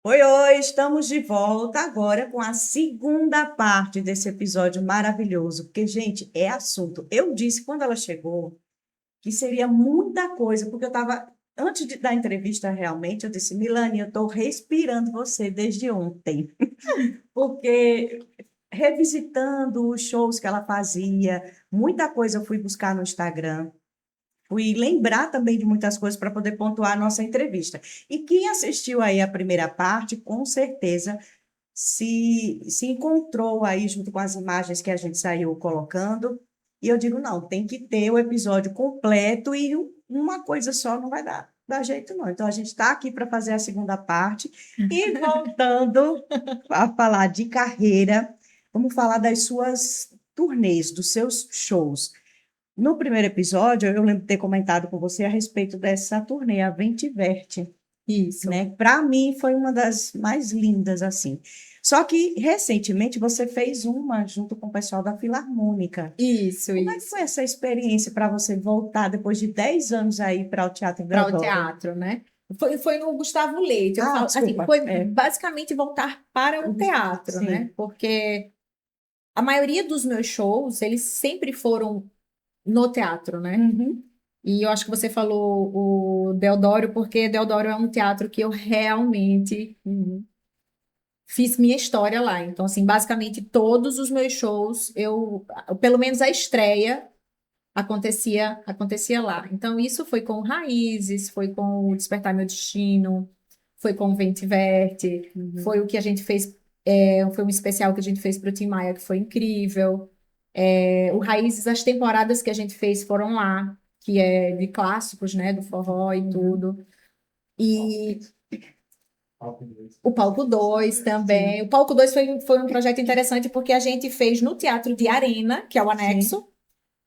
Oi, oi, estamos de volta agora com a segunda parte desse episódio maravilhoso, porque, gente, é assunto. Eu disse quando ela chegou que seria muita coisa, porque eu estava, da entrevista realmente, eu disse, Milane, eu estou respirando você desde ontem, porque revisitando os shows que ela fazia, muita coisa eu fui buscar no Instagram. Fui lembrar também de muitas coisas para poder pontuar a nossa entrevista. E quem assistiu aí a primeira parte, com certeza se encontrou aí junto com as imagens que a gente saiu colocando. E eu digo, não, tem que ter o episódio completo e uma coisa só não vai dar jeito, não. Então, a gente está aqui para fazer a segunda parte. E voltando a falar de carreira, vamos falar das suas turnês, dos seus shows. No primeiro episódio, eu lembro de ter comentado com você a respeito dessa turnê, a Vente Verte, Isso, né? Para mim foi uma das mais lindas assim. Só que recentemente você fez uma junto com o pessoal da Filarmônica. isso, Como é que foi isso. essa experiência para você voltar depois de 10 anos aí para o Teatro Para o Deodoro? teatro, né? Foi no Gustavo Leite. Eu Ah, falo assim, desculpa. foi basicamente voltar para o teatro, né? Sim. Porque a maioria dos meus shows, eles sempre foram no teatro, né? Uhum. E eu acho que você falou o Deodoro, porque Deodoro é um teatro que eu realmente fiz minha história lá. Então, assim, basicamente todos os meus shows, pelo menos a estreia acontecia lá. Então, isso foi com Raízes, foi com o Despertar Meu Destino, foi com o Vente Verte, Uhum. foi o que a gente fez, foi um especial que a gente fez para o Tim Maia, que foi incrível. O Raízes, as temporadas que a gente fez foram lá, que é de clássicos, né, do forró e Uhum. tudo. E o Palco 2 também. Sim, O Palco 2 foi um projeto interessante porque a gente fez no Teatro de Arena, que é o sim. anexo,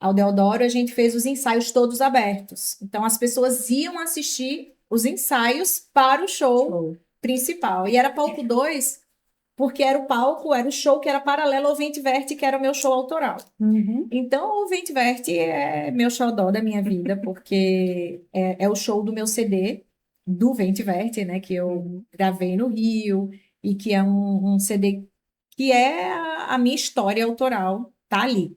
ao Deodoro, a gente fez os ensaios todos abertos. Então, as pessoas iam assistir os ensaios para o show Show. principal. E era palco 2, porque era o show que era paralelo ao Vente Verte, que era o meu show autoral. Uhum. Então, o Vente Verte é meu xodó da minha vida, porque é o show do meu CD, do Vente Verte, né, que eu Uhum. gravei no Rio, e que é um CD que é a minha história autoral, tá ali,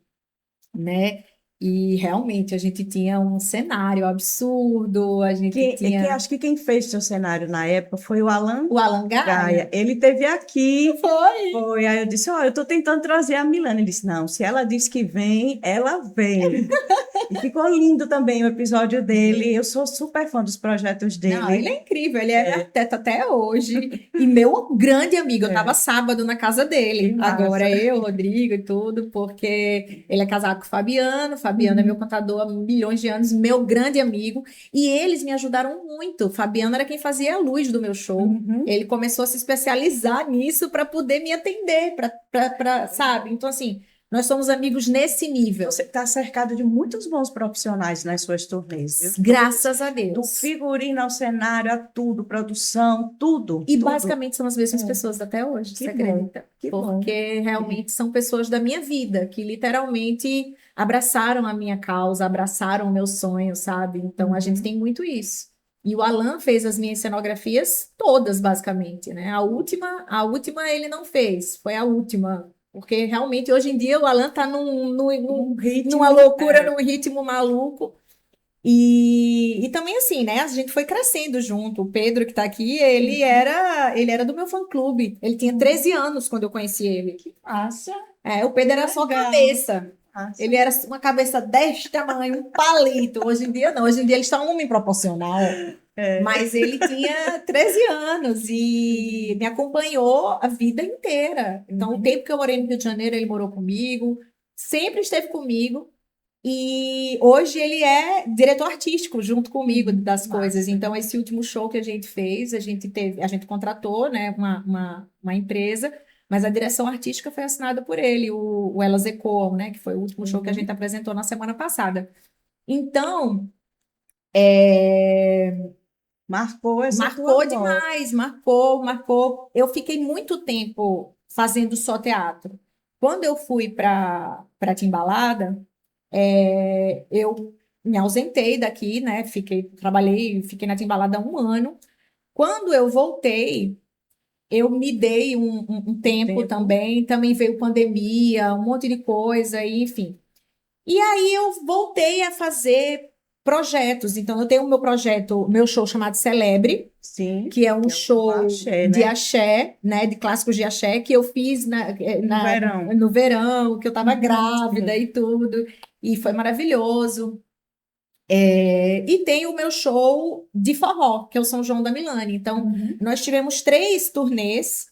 né? E realmente a gente tinha um cenário absurdo, a gente tinha Acho que quem fez seu cenário na época foi o Alan o Alan Gaia. Gaia. Ele teve aqui. Foi. Foi, aí eu disse, ó, eu estou tentando trazer a Milana. Ele disse, não, se ela diz que vem, ela vem. E ficou lindo também o episódio dele. Eu sou super fã dos projetos Não, ele dele. é incrível, ele é meu É, arquiteto até hoje. E meu grande amigo, eu tava é, sábado na casa que dele. massa. Agora eu, Rodrigo e tudo, porque ele é casado com o Fabiano. Fabiano é meu Uhum, contador há milhões de anos, meu grande amigo. E eles me ajudaram muito. Fabiano era quem fazia a luz do meu show. uhum. Ele começou a se especializar nisso para poder me atender, sabe? Então, assim, nós somos amigos nesse nível. Você está cercado de muitos bons profissionais nas suas turnês, viu? Todos, Graças a do Deus. figurino ao cenário, a tudo, produção, tudo, E tudo. basicamente são as É, mesmas pessoas até hoje, que você bom, acredita? que bom. Porque realmente são pessoas da minha vida, que literalmente abraçaram a minha causa, abraçaram o meu sonho, sabe? Então a gente Uhum. tem muito isso. E o Alan fez as minhas cenografias todas, basicamente, né? A última ele não fez, foi a última. Porque realmente hoje em dia o Alan tá Um numa ritmo. loucura, num ritmo maluco. E também assim, né? A gente foi crescendo junto. O Pedro, que tá aqui, ele era do meu fã-clube. Ele tinha Uhum. 13 anos quando eu conheci ele. Que massa, O Pedro era só legal, cabeça. massa. Ele era uma cabeça deste tamanho, um palito. Hoje em dia, não. Hoje em dia, ele está um homem proporcional. É. Mas ele tinha 13 anos e Uhum. me acompanhou a vida inteira. Então, o Uhum. tempo que eu morei no Rio de Janeiro, ele morou comigo, sempre esteve comigo. E hoje ele é diretor artístico junto comigo Uhum. das coisas. Massa. Então, esse último show que a gente fez, a gente contratou, né, uma empresa, mas a direção artística foi assinada por ele, o Elas Ecoam, né, que foi o último show que a gente Uhum. apresentou na semana passada. Então, é, Marcou essa tua marcou volta. demais, marcou. Eu fiquei muito tempo fazendo só teatro. Quando eu fui para Timbalada, eu me ausentei daqui, né? Fiquei na Timbalada há um ano. Quando eu voltei, eu me dei um tempo também veio pandemia, um monte de coisa, e, enfim. E aí eu voltei a fazer projetos. Então, eu tenho o meu projeto, meu show chamado Celebre, Sim, que é um que é o show axé, de né? axé, né, de clássicos de axé, que eu fiz No verão. no verão, que eu estava grávida Sim. e tudo, e foi maravilhoso. E tem o meu show de forró, que é o São João da Milani. Então, Uhum. nós tivemos 3 turnês,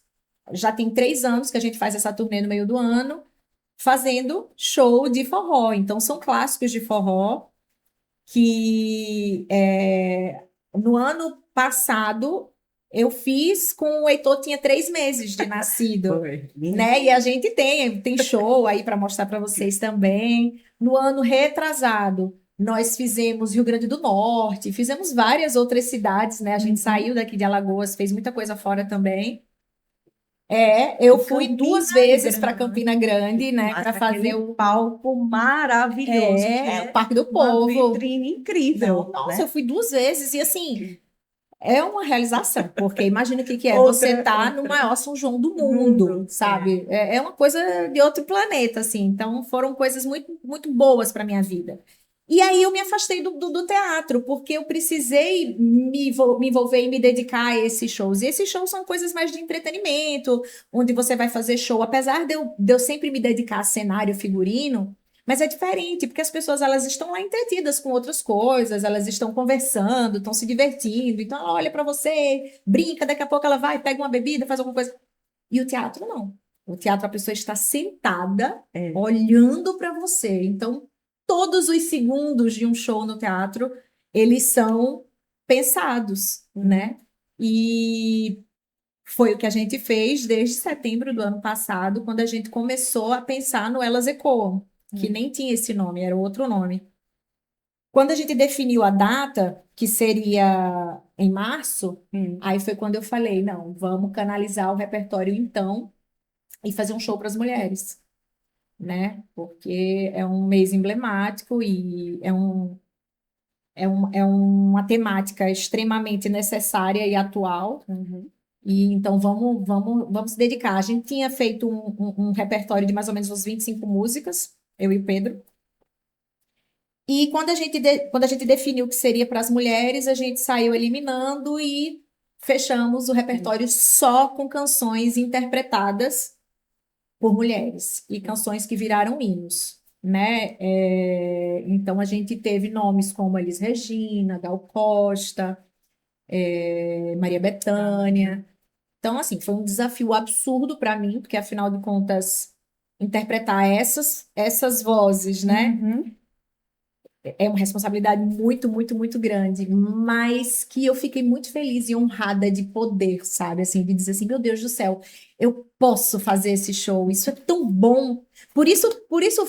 já tem 3 anos que a gente faz essa turnê no meio do ano, fazendo show de forró. Então, são clássicos de forró que no ano passado eu fiz com o Heitor, tinha 3 meses de nascido, Foi. né? E a gente tem show aí para mostrar para vocês também. No ano retrasado, nós fizemos Rio Grande do Norte, fizemos várias outras cidades, né? A gente saiu daqui de Alagoas, fez muita coisa fora também. Eu E fui Campina 2 vezes para Campina Grande, Grande, né? massa, Para fazer aquele palco maravilhoso, que o é Parque do uma Povo. vitrine Não, incrível, nossa, eu né? fui 2 vezes e assim, é uma realização, porque imagina o que que é você Outra, tá no outra. maior São João do mundo, Mundo. sabe? É uma coisa de outro planeta, assim. Então foram coisas muito, muito boas para minha vida. E aí eu me afastei do teatro, porque eu precisei me envolver e me dedicar a esses shows. E esses shows são coisas mais de entretenimento, onde você vai fazer show. Apesar de eu sempre me dedicar a cenário, figurino, mas é diferente, porque as pessoas elas estão lá entretidas com outras coisas, elas estão conversando, estão se divertindo. Então ela olha para você, brinca, daqui a pouco ela vai, pega uma bebida, faz alguma coisa. E o teatro não. O teatro a pessoa está sentada, É. olhando para você. Então todos os segundos de um show no teatro, eles são pensados, né? E foi o que a gente fez desde setembro do ano passado, quando a gente começou a pensar no Elas Ecoam, que nem tinha esse nome, era outro nome. Quando a gente definiu a data, que seria em março, Hum. aí foi quando eu falei, não, vamos canalizar o repertório então e fazer um show para as mulheres, né? Porque é um mês emblemático e é uma temática extremamente necessária e atual. Uhum. E então vamos se dedicar. A gente tinha feito um repertório de mais ou menos uns 25 músicas, eu e o Pedro. E quando a gente definiu que seria para as mulheres, a gente saiu eliminando e fechamos o repertório só com canções interpretadas por mulheres e canções que viraram hinos, né? Então a gente teve nomes como Elis Regina, Gal Costa, Maria Bethânia. Então, assim, foi um desafio absurdo para mim, porque afinal de contas, interpretar essas vozes, né? Uhum. É uma responsabilidade muito, muito, muito grande, mas que eu fiquei muito feliz e honrada de poder, sabe? Assim, de dizer assim, meu Deus do céu, eu posso fazer esse show, isso é tão bom. Por isso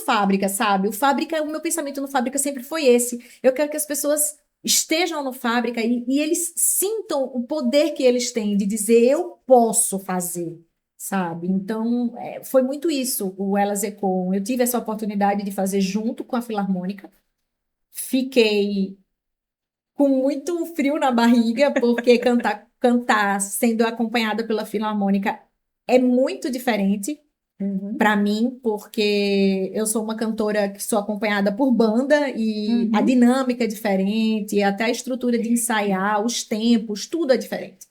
Fábrica, sabe? O meu pensamento no Fábrica sempre foi esse. Eu quero que as pessoas estejam no Fábrica e eles sintam o poder que eles têm de dizer, eu posso fazer. Sabe? Então, foi muito isso, o Elas Ecoam. Eu tive essa oportunidade de fazer junto com a Filarmônica. Fiquei com muito frio na barriga, porque cantar sendo acompanhada pela Filarmônica é muito diferente Uhum. para mim, porque eu sou uma cantora que sou acompanhada por banda e a Uhum. dinâmica é diferente, até a estrutura de ensaiar, os tempos, tudo é diferente.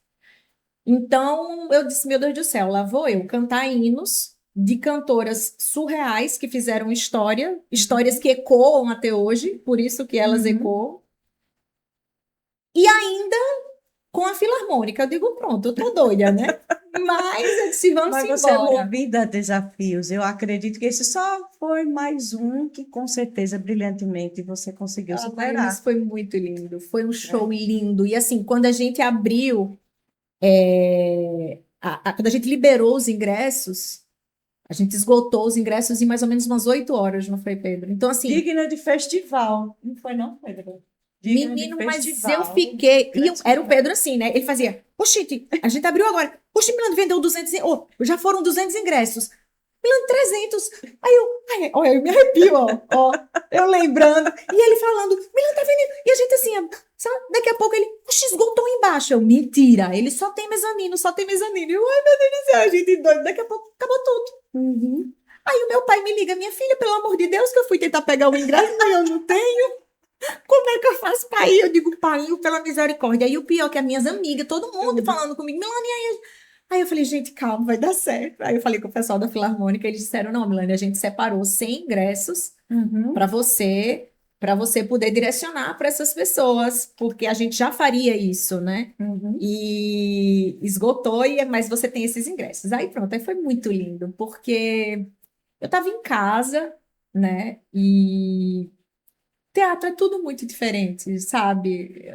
Então eu disse, meu Deus do céu, lá vou eu cantar hinos de cantoras surreais que fizeram histórias que ecoam até hoje, por isso que elas Uhum. ecoam. E ainda com a Filarmônica. Eu digo, pronto, eu tô doida, né? Mas eu disse, vamos Mas você é embora. movida a desafios. Eu acredito que esse só foi mais um que, com certeza, brilhantemente você conseguiu Ah, mas superar, foi muito lindo, foi um show né? lindo. E assim, quando a gente abriu, quando a gente liberou os ingressos, a gente esgotou os ingressos em mais ou menos umas 8 horas, não foi, Pedro? Então, assim, Digna de festival. Não foi, não, Pedro? Digna de menino, mas eu festival. fiquei. Grandes Era o Pedro convidados. assim, né? Ele fazia, oxente, a gente abriu agora. Oxe, Milano vendeu 200, já foram 200 ingressos. Milano, 300. Olha, eu me arrepio, ó, eu lembrando. E ele falando, Milano tá vendendo. E a gente assim, Daqui a pouco ele, puxa, esgotou embaixo. Eu, mentira, ele só tem mezanino, só tem mezanino. Eu, ai, meu Deus do céu, a gente doido. Daqui a pouco acabou tudo. Uhum. Aí o meu pai me liga, minha filha, pelo amor de Deus, que eu fui tentar pegar o ingresso e eu não tenho. Como é que eu faço para ir? Eu digo, pai, pela misericórdia. Aí o pior é que as minhas amigas, todo mundo falando comigo, Milane, aí eu falei, gente, calma, vai dar certo. Aí eu falei com o pessoal da Filarmônica, eles disseram, não, Milane, a gente separou 100 ingressos Uhum. para você poder direcionar para essas pessoas, porque a gente já faria isso, né? Uhum. E esgotou, mas você tem esses ingressos. Aí pronto, aí foi muito lindo, porque eu estava em casa, né? E teatro é tudo muito diferente, sabe?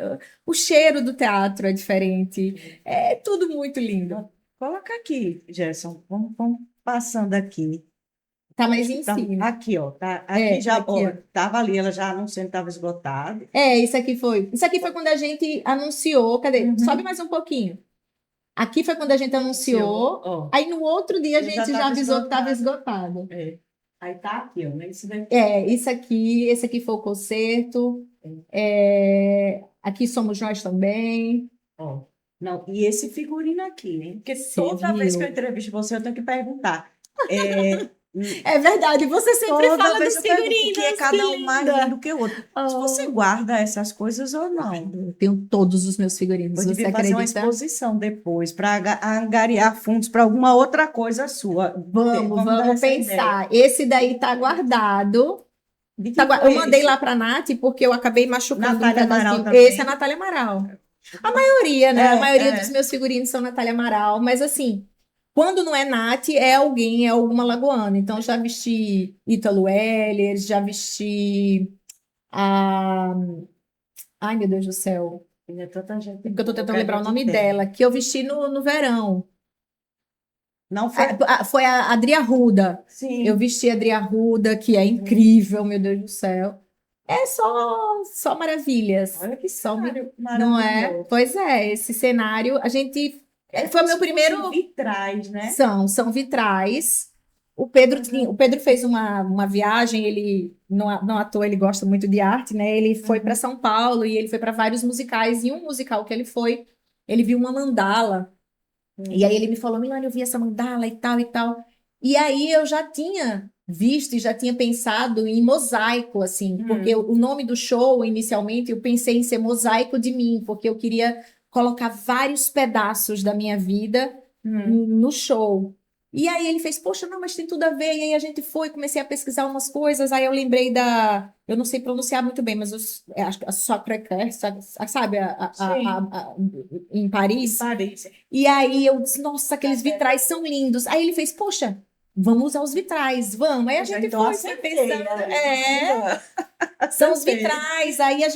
O cheiro do teatro é diferente, é tudo muito lindo. Coloca aqui, Gerson. Vamos passando aqui. Tá mais em Tá, cima. aqui, ó. Tá, aqui já, Aqui, ó. tava ali, ela já anunciando que estava esgotado. Isso aqui foi. Isso aqui foi quando a gente anunciou. Cadê? Uhum. Sobe mais um pouquinho. Aqui foi quando a gente anunciou. Ó, Aí no outro dia a já gente já tava avisou que estava esgotado. é. Aí tá aqui, ó, né? Isso daqui. Esse aqui foi o concerto. Aqui somos nós também. Ó. Não, e esse figurino aqui, né? Porque Você toda vez que eu viu? entrevisto você, eu tenho que perguntar. É, É verdade, você sempre toda fala vez dos eu pergunto por que é figurinos, cada que um mais linda. lindo que o outro. Se você Oh. guarda essas coisas ou não? Eu tenho todos os meus figurinos, Eu você devia fazer uma acredita? exposição depois para angariar fundos para alguma outra coisa sua. Vamos dar Vamos essa ideia. pensar. Esse daí tá guardado. De que Eu foi mandei esse? lá para a Nath porque eu acabei machucando um Natália Amaral pedacinho. também. Esse é a Natália Amaral. A maioria, né? A maioria dos É. meus figurinos são Natália Amaral, mas assim, quando não é Nath, é alguém, é alguma lagoana. Então, eu já vesti Ítalo Heller, já vesti a. Ai, meu Deus do céu. Tinha tanta gente Porque eu tô boa tentando que a lembrar o gente nome tem. dela, que eu vesti no verão. Não foi? Foi a Adri Arruda. Eu Sim. vesti a Adri Arruda, que é incrível, meu Deus do céu. É só maravilhas. Olha que Só, cenário não é? maravilhoso. Pois é, esse cenário, a gente. Foi o Como meu se primeiro. fossem vitrais, né? São vitrais. O Pedro fez uma viagem, ele, não à toa, ele gosta muito de arte, né? Ele foi para São Paulo e ele foi para vários musicais. E um musical que ele foi, ele viu uma mandala. E aí ele me falou, Milane, eu vi essa mandala e tal e tal. E aí eu já tinha visto e já tinha pensado em mosaico, assim, porque o nome do show, inicialmente, eu pensei em ser Mosaico de Mim, porque eu queria colocar vários pedaços da minha vida no show. E aí ele fez, poxa, não, mas tem tudo a ver. E aí a gente comecei a pesquisar umas coisas. Aí eu lembrei eu não sei pronunciar muito bem, mas acho que a Sacré-Cœur, sabe, Sim. em Em Paris. Paris. E aí eu disse, nossa, aqueles vitrais são lindos. Aí ele fez, poxa, vamos usar os vitrais, vamos. Aí a gente Então, foi acertei, pensando, né? são os Acertei. vitrais. Aí a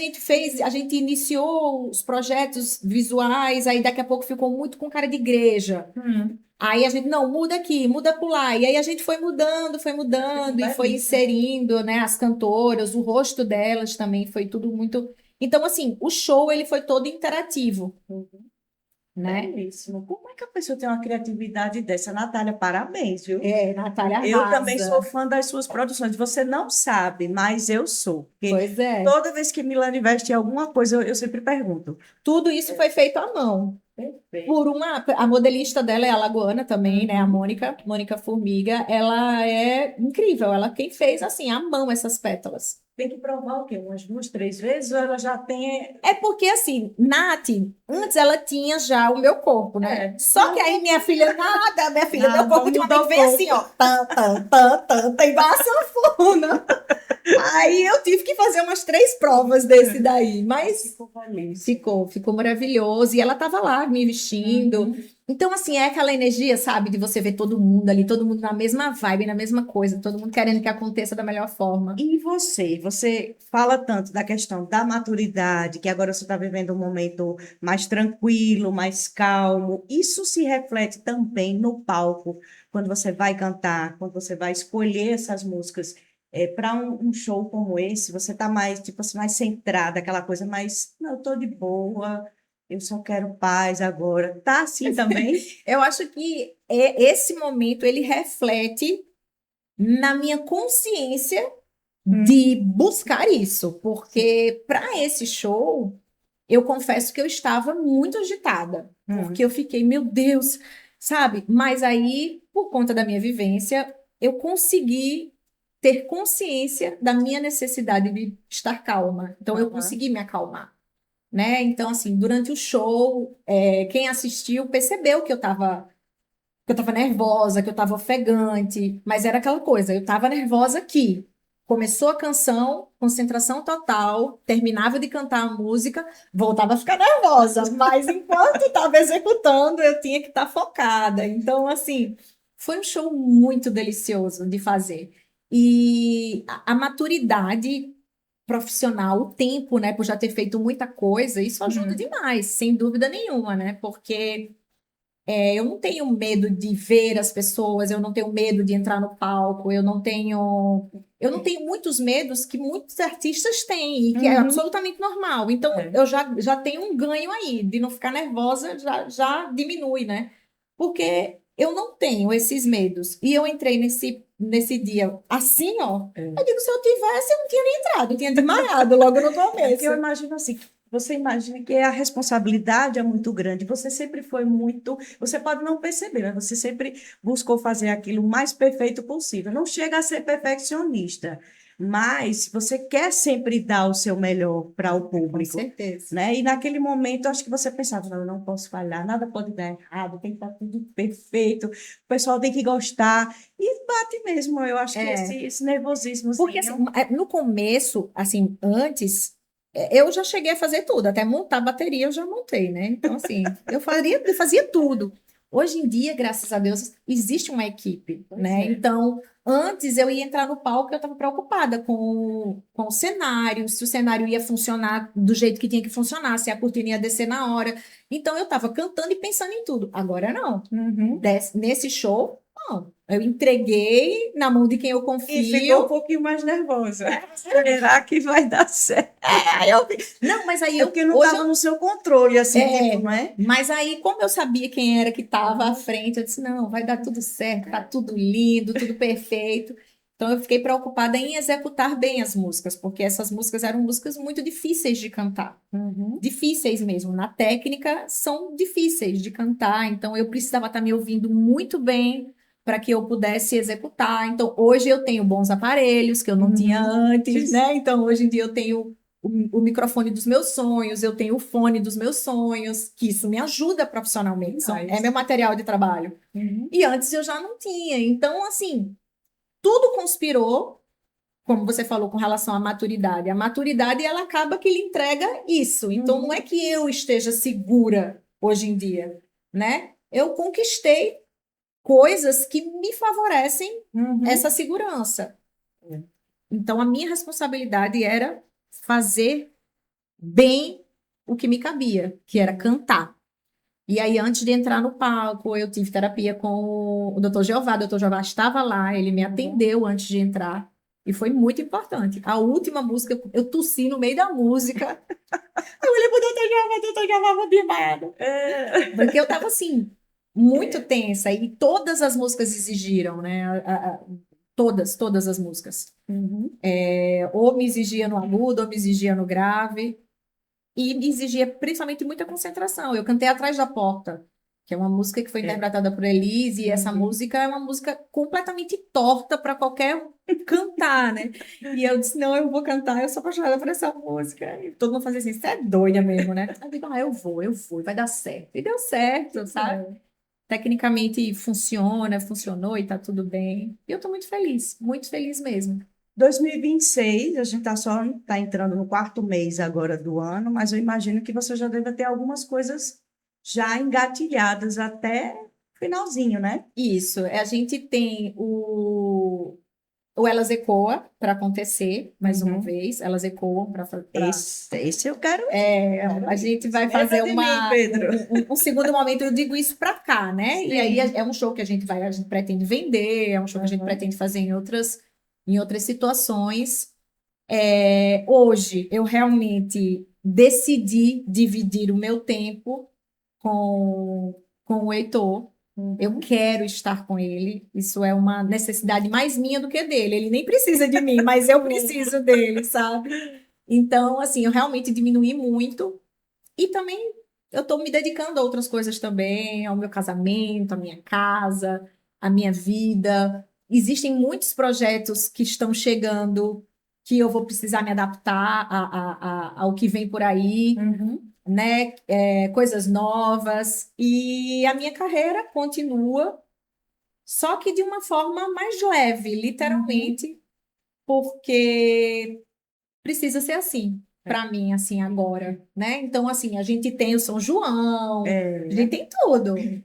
gente iniciou os projetos visuais, aí daqui a pouco ficou muito com cara de igreja. Aí a gente, não, muda aqui, muda por lá. E aí a gente foi mudando e foi inserindo, né, as cantoras, o rosto delas também foi tudo muito. Então, assim, o show ele foi todo interativo. Né? Belíssimo. Como é que a pessoa tem uma criatividade dessa? Natália, parabéns, viu? Natália Eu arrasa. também sou fã das suas produções. Você não sabe, mas eu sou. Porque Pois é. toda vez que Milane veste alguma coisa, eu sempre pergunto. Tudo isso foi feito à mão. Perfeito. A modelista dela é alagoana também, né? A Mônica Formiga. Ela é incrível. Ela quem fez assim à mão essas pétalas. Tem que provar o quê? Umas 2, 3 vezes ou ela já tem. É porque assim, Nath, antes ela tinha já o meu corpo, né? Só que aí minha filha, meu corpo ultimamente vem assim, ó, igual a sanfona. Aí eu tive que fazer umas 3 provas desse daí, mas ficou maravilhoso. E ela tava lá me vestindo. Então, assim, é aquela energia, sabe, de você ver todo mundo ali, todo mundo na mesma vibe, na mesma coisa, todo mundo querendo que aconteça da melhor forma. E você fala tanto da questão da maturidade, que agora você está vivendo um momento mais tranquilo, mais calmo. Isso se reflete também no palco, quando você vai cantar, quando você vai escolher essas músicas. Para um show como esse, você está mais, tipo assim, mais centrada, aquela coisa mais, não, eu estou de boa, eu só quero paz agora. Tá assim também? Eu acho que esse momento, ele reflete na minha consciência de buscar isso, porque para esse show eu confesso que eu estava muito agitada, porque eu fiquei, meu Deus, sabe? Mas aí, por conta da minha vivência, eu consegui ter consciência da minha necessidade de estar calma. Então, eu consegui me acalmar, né? Então, assim, durante o show, quem assistiu percebeu que eu tava nervosa, que eu tava ofegante, mas era aquela coisa, eu tava nervosa aqui. Começou a canção, concentração total, terminava de cantar a música, voltava a ficar nervosa, mas enquanto estava executando, eu tinha que estar focada. Então, assim, foi um show muito delicioso de fazer. E a maturidade profissional, o tempo, né, por já ter feito muita coisa, isso ajuda demais, sem dúvida nenhuma, né? Porque eu não tenho medo de ver as pessoas, eu não tenho medo de entrar no palco, eu não tenho muitos medos que muitos artistas têm, e que é absolutamente normal. Então, eu já tenho um ganho aí, de não ficar nervosa, já diminui, né? Porque eu não tenho esses medos. E eu entrei nesse dia assim, ó. Eu digo, se eu tivesse, eu não tinha nem entrado, eu tinha desmaiado logo no começo. Eu imagino assim, você imagina que a responsabilidade é muito grande. Você sempre foi muito. Você pode não perceber, mas você sempre buscou fazer aquilo o mais perfeito possível. Não chega a ser perfeccionista, mas você quer sempre dar o seu melhor para o Com público, certeza. né? E naquele momento, acho que você pensava, não, eu não posso falhar, nada pode dar errado, tem que estar tudo perfeito, o pessoal tem que gostar. E bate mesmo, eu acho que esse nervosismo. Porque, assim, no começo, assim, antes, eu já cheguei a fazer tudo, até montar bateria eu já montei, né? Então, assim, eu fazia tudo. Hoje em dia, graças a Deus, existe uma equipe, né? Então, antes eu ia entrar no palco, eu estava preocupada com o cenário, se o cenário ia funcionar do jeito que tinha que funcionar, se a cortina ia descer na hora. Então, eu estava cantando e pensando em tudo. Agora, não. Nesse show, não. Eu entreguei na mão de quem eu confio. E ficou um pouquinho mais nervosa. Será que vai dar certo? Não, mas aí porque não hoje estava no seu controle, assim, tipo, não é? Mas aí, como eu sabia quem era que estava à frente, eu disse, não, vai dar tudo certo, tá tudo lindo, tudo perfeito. Então, eu fiquei preocupada em executar bem as músicas, porque essas músicas eram músicas muito difíceis de cantar. Difíceis mesmo. Na técnica, são difíceis de cantar. Então, eu precisava estar me ouvindo muito bem para que eu pudesse executar. Então, hoje eu tenho bons aparelhos que eu não tinha antes, né? Então, hoje em dia eu tenho o microfone dos meus sonhos, eu tenho o fone dos meus sonhos, que isso me ajuda profissionalmente. É meu material de trabalho. E antes eu já não tinha. Então, assim, tudo conspirou, como você falou, com relação à maturidade. A maturidade, ela acaba que lhe entrega isso. Então, não é que eu esteja segura hoje em dia, né? Eu conquistei coisas que me favorecem essa segurança. Então, a minha responsabilidade era fazer bem o que me cabia, que era cantar. E aí, antes de entrar no palco, eu tive terapia com o Dr. Jeová. O Dr. Jeová estava lá, ele me atendeu antes de entrar. E foi muito importante. A última música, eu tossi no meio da música. Eu olhei pro Dr. Jeová, vou desmaiado. Porque eu tava assim, muito tensa. E todas as músicas exigiram, né? Todas as músicas. Ou me exigia no agudo, ou me exigia no grave. E me exigia principalmente muita concentração. Eu cantei Atrás da Porta, que é uma música que foi interpretada por Elise, e essa música é uma música completamente torta para qualquer um cantar, né? E eu disse, não, eu vou cantar, eu sou apaixonada por essa música. E todo mundo fazia assim, você é doida mesmo, né? Eu digo, eu vou, vai dar certo. E deu certo, sabe? Tecnicamente funcionou e tá tudo bem. E eu tô muito feliz mesmo. 2026, a gente tá entrando no quarto mês agora do ano, mas eu imagino que você já deve ter algumas coisas já engatilhadas até finalzinho, né? Isso, a gente tem o Elas Ecoa para acontecer mais uma vez, Elas Ecoam para Esse eu quero. A gente vai fazer um segundo momento, eu digo isso para cá, né? Sim. E aí é um show que a gente pretende vender, é um show que a gente pretende fazer em outras situações. Hoje eu realmente decidi dividir o meu tempo com o Heitor. Eu quero estar com ele. Isso é uma necessidade mais minha do que dele. Ele nem precisa de mim, mas eu preciso dele, sabe? Então, assim, eu realmente diminuí muito. E também eu estou me dedicando a outras coisas também, ao meu casamento, à minha casa, à minha vida. Existem muitos projetos que estão chegando que eu vou precisar me adaptar ao que vem por aí, Uhum. né? Coisas novas. E a minha carreira continua, só que de uma forma mais leve, Uhum. literalmente, porque precisa ser assim, É. para mim, assim, agora, né? Então, assim, a gente tem o São João, a gente É.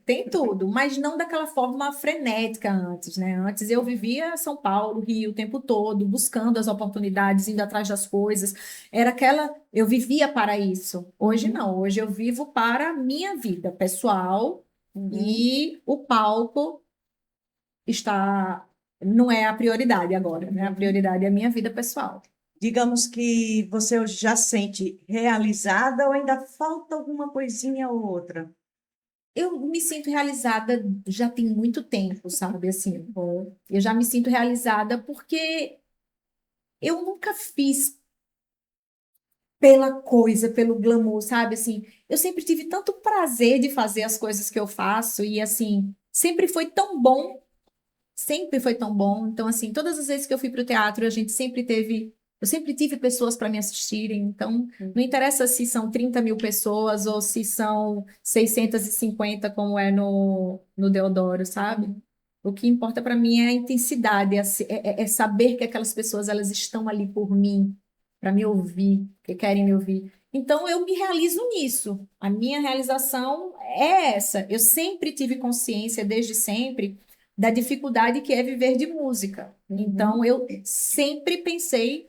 tem tudo, mas não daquela forma frenética antes, né? Antes eu vivia São Paulo, Rio, o tempo todo, buscando as oportunidades, indo atrás das coisas. Era aquela, eu vivia para isso. Hoje Uhum. não, hoje eu vivo para a minha vida pessoal Uhum. e o palco está, não é a prioridade agora, né? A Uhum. prioridade é a minha vida pessoal. Digamos que você hoje já sente realizada ou ainda falta alguma coisinha ou outra? Eu me sinto realizada já tem muito tempo, sabe? Assim, eu já me sinto realizada porque eu nunca fiz pela coisa, pelo glamour, sabe? Assim, eu sempre tive tanto prazer de fazer as coisas que eu faço e assim, sempre foi tão bom. Sempre foi tão bom. Então, assim, todas as vezes que eu fui para o teatro, a gente sempre teve. Eu sempre tive pessoas para me assistirem. Então, não interessa se são 30 mil pessoas ou se são 650, como é no Deodoro, sabe? O que importa para mim é a intensidade, é saber que aquelas pessoas elas estão ali por mim, para me ouvir, que querem me ouvir. Então, eu me realizo nisso. A minha realização é essa. Eu sempre tive consciência, desde sempre da dificuldade que é viver de música. Uhum. Então, eu sempre pensei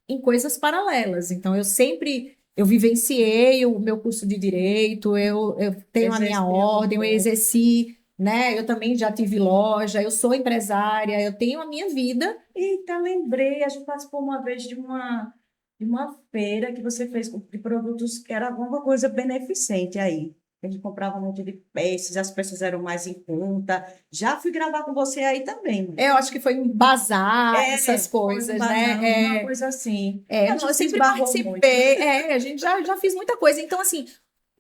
em coisas paralelas. Então, eu vivenciei o meu curso de direito, eu tenho a minha Exercer alguma ordem, eu coisa. exerci, né? Eu também já tive loja, eu sou empresária, eu tenho a minha vida. Eita, lembrei, a gente participou uma vez de uma feira que você fez de produtos que era alguma coisa beneficente aí. A gente comprava um monte de peças, as peças eram mais em conta. Já fui gravar com você aí também, mãe. Eu acho que foi um bazar, essas Foi um coisas, bazar, né? alguma coisa assim. A Não, eu gente se sempre esbarrou muito. participei, a gente já fiz muita coisa. Então, assim,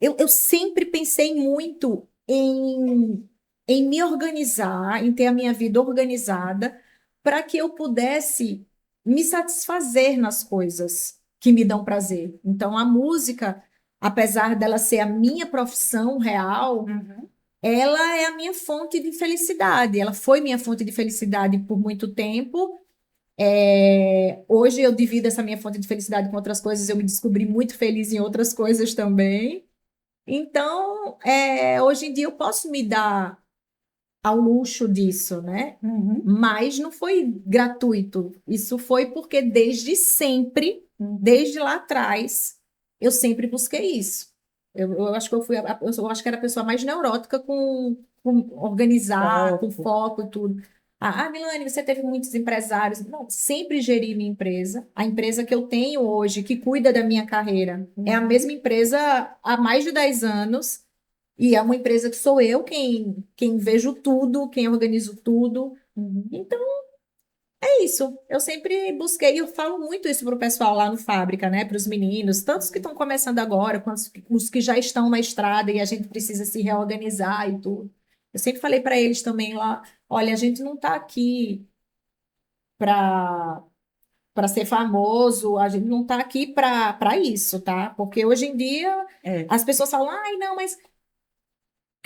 eu sempre pensei muito em me organizar, em ter a minha vida organizada, para que eu pudesse me satisfazer nas coisas que me dão prazer. Então, a música, apesar dela ser a minha profissão real, Uhum. ela é a minha fonte de felicidade. Ela foi minha fonte de felicidade por muito tempo. Hoje eu divido essa minha fonte de felicidade com outras coisas, eu me descobri muito feliz em outras coisas também. Então, hoje em dia eu posso me dar ao luxo disso, né? Uhum. Mas não foi gratuito. Isso foi porque desde sempre, Uhum. desde lá atrás, eu sempre busquei isso. Eu acho que eu acho que era a pessoa mais neurótica com organizar, com Foco. foco e tudo. Milane, você teve muitos empresários. Não, sempre geri minha empresa. A empresa que eu tenho hoje, que cuida da minha carreira, é a Uhum. mesma empresa há mais de 10 anos. E é uma empresa que sou eu quem vejo tudo, quem organizo tudo. Uhum. Então, é isso. Eu sempre busquei, eu falo muito isso para o pessoal lá no fábrica, né? Para os meninos, tantos que estão começando agora, quanto os que já estão na estrada e a gente precisa se reorganizar e tudo. Eu sempre falei para eles também lá: olha, a gente não está aqui para ser famoso, a gente não está aqui para isso, tá? Porque hoje em dia É. as pessoas falam: ai, não, mas o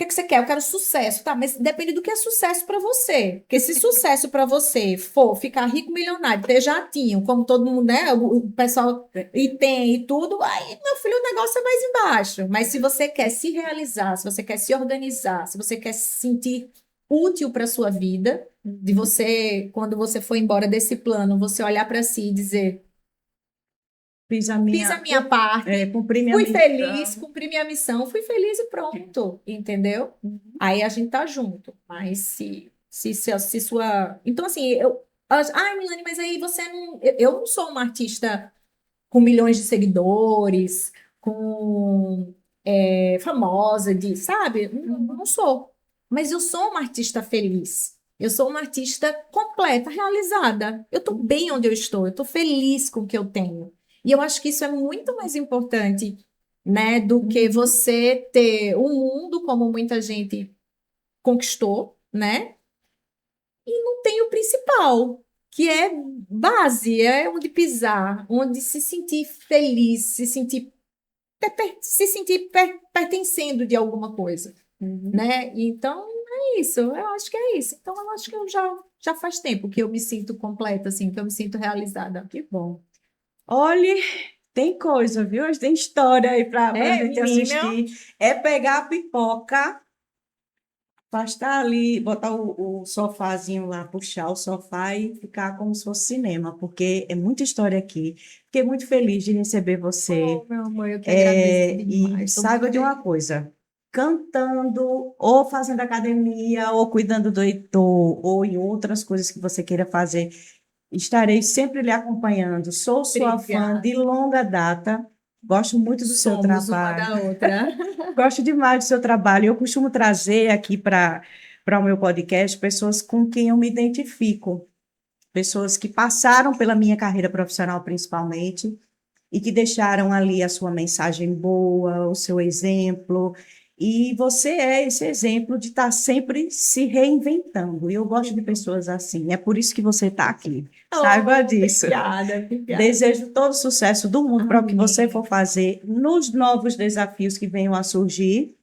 que que você quer? Eu quero sucesso. Tá, mas depende do que é sucesso para você. Porque se sucesso para você for ficar rico, milionário, ter jatinho, como todo mundo, né? O pessoal e tem e tudo, aí, meu filho, o negócio é mais embaixo. Mas se você quer se realizar, se você quer se organizar, se você quer se sentir útil para sua vida, de Uhum. você, quando você for embora desse plano, você olhar para si e dizer: fiz a minha parte, cumpri minha fui feliz, missão. cumpri minha missão, fui feliz e pronto, entendeu? Uhum. Aí a gente tá junto. Mas se sua. Então, assim, ai, Milane, mas aí você não. Eu não sou uma artista com milhões de seguidores, com famosa, sabe? Não, Uhum. não sou. Mas eu sou uma artista feliz. Eu sou uma artista completa, realizada. Eu estou bem onde eu estou, eu estou feliz com o que eu tenho. E eu acho que isso é muito mais importante né? Do que você ter o mundo como muita gente conquistou, né? E não tem o principal, que é base, é onde pisar, onde se sentir feliz, se sentir pertencendo de alguma coisa, Uhum. né? Então, é isso, eu acho que é isso. Então, eu acho que eu já faz tempo que eu me sinto completa, assim, que eu me sinto realizada. Que bom. Olhe, tem coisa, viu? Tem história aí para a É, gente menina, assistir. É pegar a pipoca, afastar ali, botar o sofazinho lá, puxar o sofá e ficar como se fosse cinema, porque é muita história aqui. Fiquei muito feliz de receber você. oh, meu amor, eu que agradeço E demais. Estou muito saiba de uma feliz. coisa: cantando, ou fazendo academia, ou cuidando do Heitor, ou em outras coisas que você queira fazer, estarei sempre lhe acompanhando. Sou sua fã Obrigada. de longa data, gosto muito do seu Somos uma trabalho, da outra. gosto demais do seu trabalho. Eu costumo trazer aqui para o meu podcast pessoas com quem eu me identifico, pessoas que passaram pela minha carreira profissional, principalmente e que deixaram ali a sua mensagem boa, o seu exemplo. E você é esse exemplo de estar sempre se reinventando. E eu gosto de pessoas assim. É por isso que você está aqui. Saiba Oh, disso. obrigada, obrigada. Desejo todo o sucesso do mundo para o que você for Amém. fazer nos novos desafios que venham a surgir.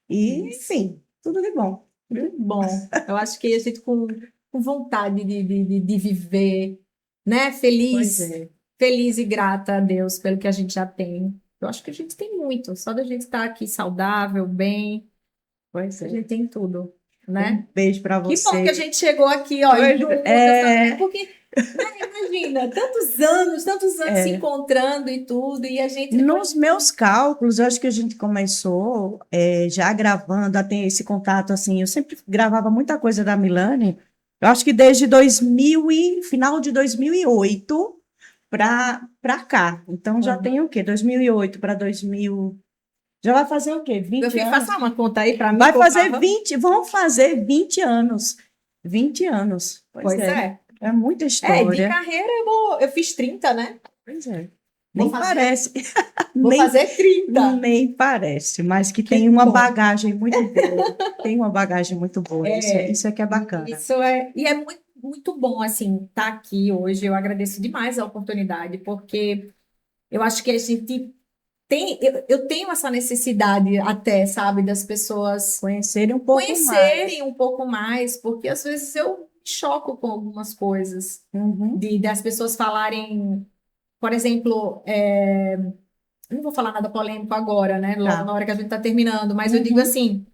E, Isso. enfim, tudo de bom. Que Viu? bom. Eu acho que a gente com vontade de viver, né? Pois Feliz, é, feliz e grata a Deus pelo que a gente já tem. Eu acho que a gente tem muito. Só da gente estar aqui saudável, bem, pois a é. gente tem tudo, Um né? beijo para Que bom que a você. gente chegou aqui, ó, Pois juntas também, é, porque, né, imagina, tantos anos se é. encontrando e tudo, e a gente depois. Nos meus cálculos, eu acho que a gente começou já gravando, a ter esse contato assim. Eu sempre gravava muita coisa da Milane. Eu acho que desde 2000 e final de 2008 para cá. Então já Aham. tem o quê? 2008 para 2000. Já vai fazer o quê? Meu 20 filho, anos? faça uma conta aí para mim, Vai por fazer favor. 20, vão fazer 20 anos. 20 anos. Pois Pois é. é. É muita É, de história. carreira eu fiz 30, né? Pois é. Vou Nem fazer, parece. vou Nem fazer 30. Nem parece, mas que Que tem uma bom. bagagem muito boa. Tem uma bagagem muito boa. É, Isso é que é bacana. isso é, e é muito, muito bom, assim, estar aqui hoje. Eu agradeço demais a oportunidade, porque eu acho que a gente eu tenho essa necessidade até, sabe, das pessoas Conhecerem um pouco mais. conhecerem um pouco mais, porque às vezes eu me choco com algumas coisas, Uhum, das pessoas falarem, por exemplo, eu não vou falar nada polêmico agora, né? Logo na tá. hora que a gente está terminando, mas eu digo Uhum. assim,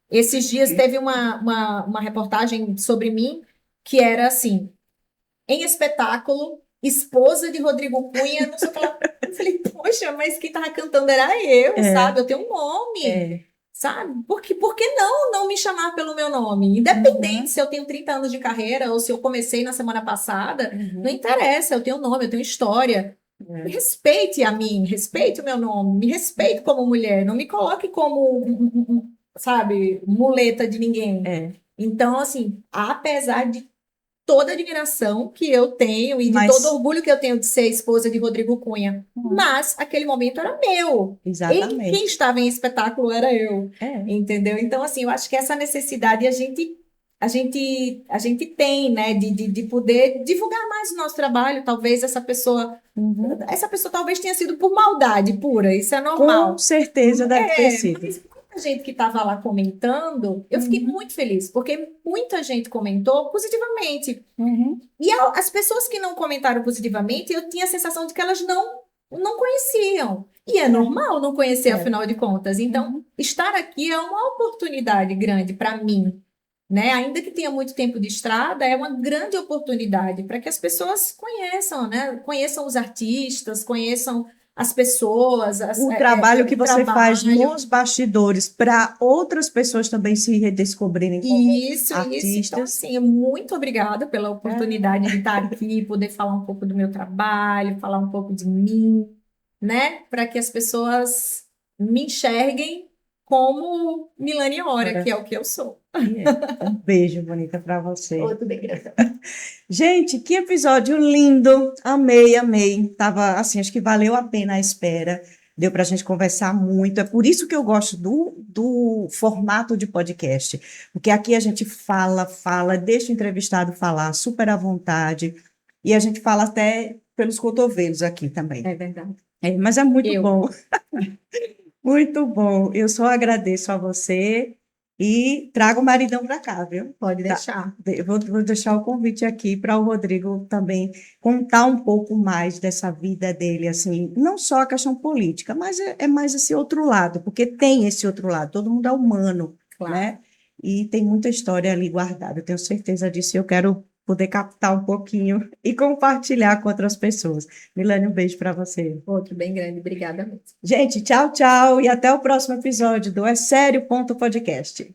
esses dias teve uma reportagem sobre mim que era assim, em espetáculo, esposa de Rodrigo Cunha, não sei o que lá. Eu falei, poxa, mas quem tava cantando era eu, É, sabe? Eu tenho um nome, é. sabe? Por que não me chamar pelo meu nome? Independente Uhum, se eu tenho 30 anos de carreira ou se eu comecei na semana passada, não uhum, interessa, eu tenho nome, eu tenho história. Me é. respeite a mim, respeite o meu nome, me respeite como mulher, não me coloque como, sabe, muleta de ninguém. É. Então, assim, apesar de toda a admiração que eu tenho e de todo Mas, orgulho que eu tenho de ser esposa de Rodrigo Cunha. uhum, Mas aquele momento era meu. Quem exatamente. estava em espetáculo era eu, É. entendeu? Então, assim, eu acho que essa necessidade a gente tem, né, de poder divulgar mais o nosso trabalho. Talvez Uhum. essa pessoa talvez tenha sido por maldade pura, isso é Com normal. certeza deve ter sido. Mas muita gente que estava lá comentando, eu fiquei Uhum, muito feliz, porque muita gente comentou positivamente. uhum, E as pessoas que não comentaram positivamente, eu tinha a sensação de que elas não conheciam. E é normal não conhecer, é, é. afinal de contas. Então, Uhum. estar aqui é uma oportunidade grande para mim, né? Ainda que tenha muito tempo de estrada, é uma grande oportunidade para que as pessoas conheçam, né? Conheçam os artistas, conheçam as pessoas, O trabalho que o você faz trabalho. nos bastidores para outras pessoas também se redescobrirem como Isso. Então, artistas. assim, muito obrigada pela É, oportunidade de estar aqui, poder falar um pouco do meu trabalho, falar um pouco de mim, né? Para que as pessoas me enxerguem como Milane Ora, que ora, é o que eu sou. e é. Um beijo, bonita, para você. Outro bem grande. Gente, que episódio lindo! Amei, amei. Tava assim, acho que valeu a pena a espera. deu para a gente conversar muito. É por isso que eu gosto do formato de podcast, porque aqui a gente fala, deixa o entrevistado falar super à vontade, e a gente fala até pelos cotovelos aqui também. É verdade. Mas é muito Eu. bom. Muito bom. Eu só agradeço a você e trago o maridão para cá, viu? Pode Tá. deixar. Vou deixar o convite aqui para o Rodrigo também contar um pouco mais dessa vida dele, assim, não só a questão política, mas é mais esse outro lado, porque tem esse outro lado, todo mundo é humano, Claro. né? E tem muita história ali guardada, eu tenho certeza disso, e eu quero poder captar um pouquinho e compartilhar com outras pessoas. Milene, um beijo para você. Outro bem grande. Obrigada mesmo. Gente, tchau, tchau e até o próximo episódio do É Sério Podcast.